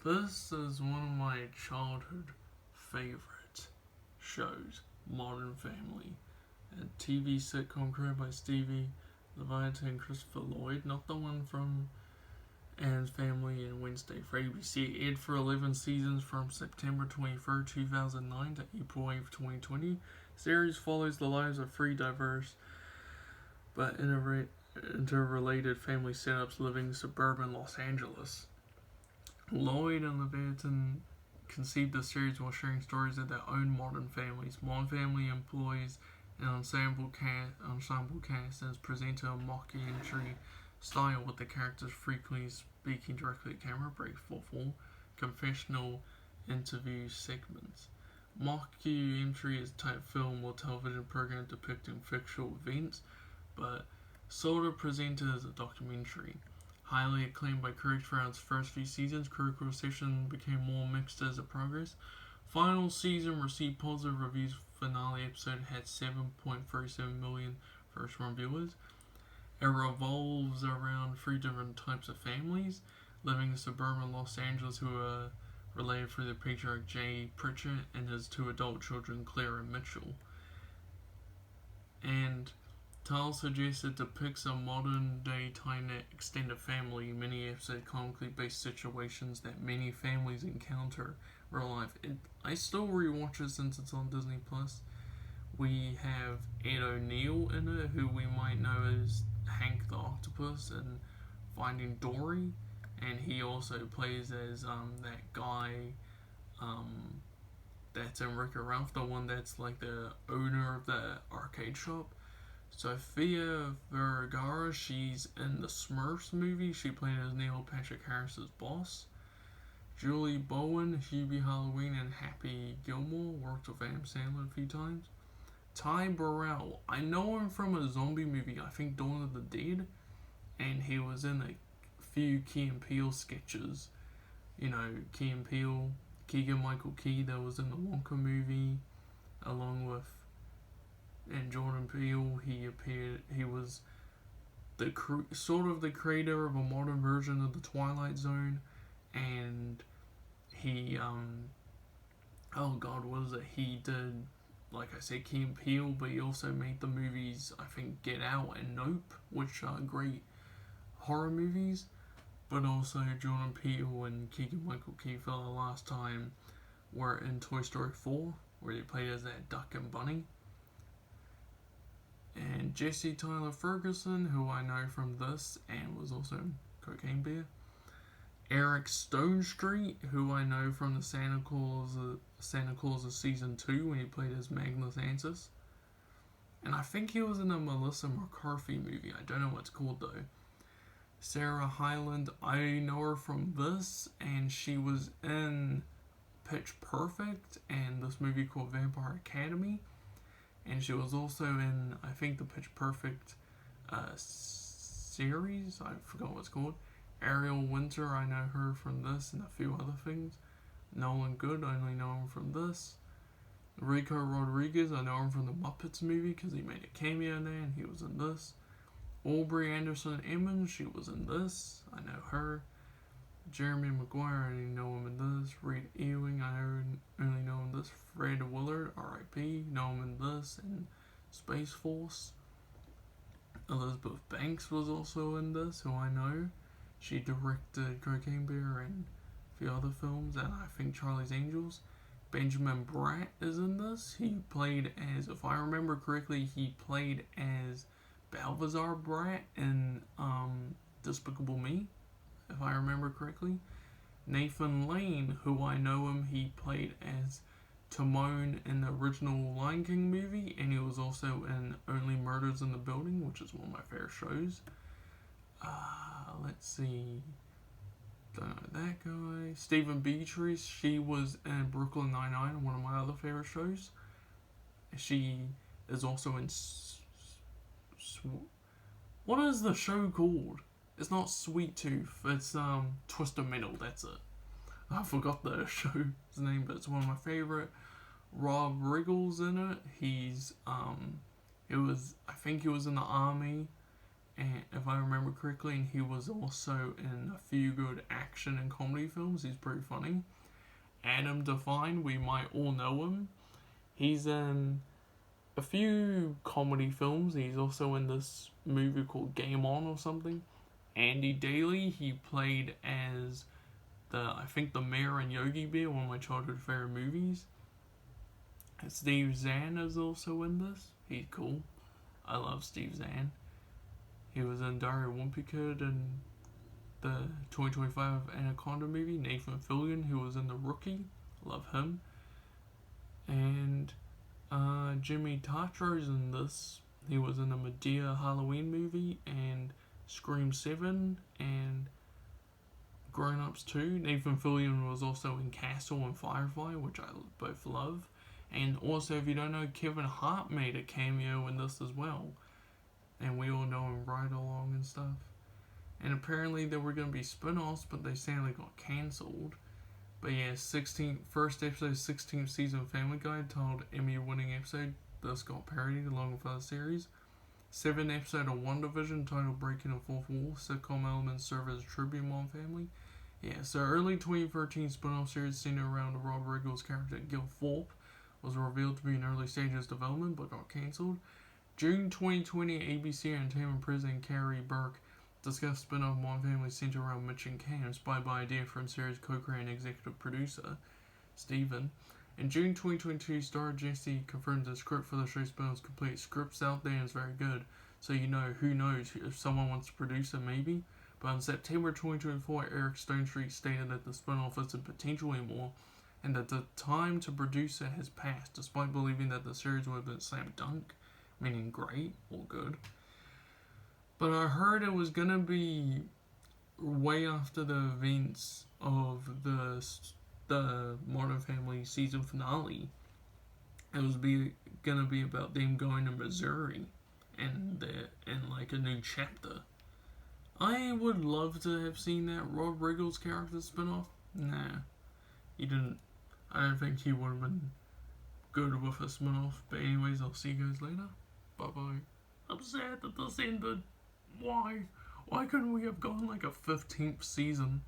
This is one of my childhood favorite shows, Modern Family, a TV sitcom created by Stevie Levitt and Christopher Lloyd, not the one from Ann's Family and Wednesday for ABC. It aired for 11 seasons from September 23rd, 2009 to April 8th, 2020. The series follows the lives of three diverse but interrelated family setups living in suburban Los Angeles. Lloyd and Levitin conceived the series while sharing stories of their own modern families. Modern Family employs an ensemble cast and is presented a mockumentary style with the characters frequently speaking directly to camera, break for full confessional interview segments. Mockumentary is a type of film or television program depicting fictional events, but sort of presented as a documentary. Highly acclaimed by critics for its first few seasons, critical reception became more mixed as it progressed. Final season received positive reviews. Finale episode had 7.37 million first-run viewers. It revolves around three different types of families living in suburban Los Angeles who are related through the patriarch Jay Pritchett and his two adult children, Claire and Mitchell. And Tal suggests it depicts a modern-day tight-knit extended family. Many episodes comically based situations that many families encounter in real life. I still rewatch it since it's on Disney Plus. We have Ed O'Neill in it, who we might know as Hank the Octopus in Finding Dory, and he also plays as that guy that's in Wreck-It Ralph, the one that's like the owner of the arcade shop. Sofia Vergara, she's in the Smurfs movie. She played as Neil Patrick Harris's boss. Julie Bowen, Hubie Halloween, and Happy Gilmore worked with Adam Sandler a few times. Ty Burrell, I know him from a zombie movie, I think Dawn of the Dead, and he was in a few Key and Peele sketches. You know, Key and Peele, Keegan-Michael Key, that was in the Wonka movie, along with and Jordan Peele. He was the sort of the creator of a modern version of the Twilight Zone, and he oh god, what is it? He did, like I said, Key and Peele, but he also made the movies, I think, Get Out and Nope, which are great horror movies. But also Jordan Peele and Keegan-Michael Key for the last time were in Toy Story 4, where they played as that duck and bunny. And Jesse Tyler Ferguson, who I know from this and was also in Cocaine Bear. Eric Stonestreet, who I know from the Santa Claus of Season 2 when he played as Magnus Ansis. And I think he was in a Melissa McCarthy movie. I don't know what it's called though. Sarah Hyland, I know her from this, and she was in Pitch Perfect and this movie called Vampire Academy. And she was also in, I think, the Pitch Perfect series. I forgot what it's called. Ariel Winter, I know her from this and a few other things. Nolan Good, I only know him from this. Rico Rodriguez, I know him from the Muppets movie because he made a cameo in there and he was in this. Aubrey Anderson Emmons, she was in this. I know her. Jeremy Maguire, I only know him in this. Reed Ewing, I only know him in this. Fred Willard, R.I.P., know him in this. And Space Force. Elizabeth Banks was also in this, who I know. She directed Cocaine Bear and a few other films, and I think Charlie's Angels. Benjamin Bratt is in this. He played as, if I remember correctly, he played as Balthazar Bratt in Despicable Me, if I remember correctly. Nathan Lane, who I know him, he played as Timon in the original Lion King movie, and he was also in Only Murders in the Building, which is one of my favorite shows. Let's see. Don't know that guy. Stephen Beatrice, she was in Brooklyn Nine-Nine, one of my other favorite shows. She is also in what is the show called? It's not Sweet Tooth. It's Twisted Metal. That's it. I forgot the show's name, but it's one of my favorite. Rob Riggle's in it. He's I think he was in the army, and if I remember correctly, and he was also in a few good action and comedy films. He's pretty funny. Adam Devine, we might all know him. He's in a few comedy films. He's also in this movie called Game On or something. Andy Daly, he played as I think the mayor in Yogi Bear, one of my childhood favorite movies. Steve Zahn is also in this. He's cool. I love Steve Zahn. He was in Diary of Wimpy Kid and the 2025 Anaconda movie. Nathan Fillion, who was in The Rookie. Love him. And Jimmy Tatro's in this. He was in the Medea Halloween movie and Scream 7 and Grown Ups 2. Nathan Fillion was also in Castle and Firefly, which I both love. And also, if you don't know, Kevin Hart made a cameo in this as well. And we all know him Ride Along and stuff. And apparently there were going to be spin-offs, but they sadly got cancelled. But yeah, first episode, 16th season Family Guy, titled Emmy-winning episode. This got parodied along with other series. 7th episode of WandaVision, titled Breaking the Fourth Wall. Sitcom elements serve as a tribute Modern Family. Yeah, so early 2013 spin-off series centered around Rob Riggle's character Gil Thorpe was revealed to be in early stages of development, but got cancelled. June 2020, ABC Entertainment President Carrie Burke discussed spin-off Modern Family centered around Mitch and Cam, inspired by idea from series co-creator and executive producer Steven. In June 2022, star Jesse confirmed the script for the show spin-off is complete. Script's out there and it's very good, so who knows if someone wants to produce it, maybe. But in September 2024, Eric Stonestreet stated that the spin-off isn't potential anymore, and that the time to produce it has passed, despite believing that the series would have been slam dunk, meaning great or good. But I heard it was gonna be way after the events of the Modern Family season finale. It was gonna be about them going to Missouri and like a new chapter. I would love to have seen that Rob Riggle's character spinoff. Nah, he didn't. I don't think he would have been good with a spinoff. But anyways, I'll see you guys later. Bye bye. I'm sad that this ended. Why? Why couldn't we have gone like a 15th season?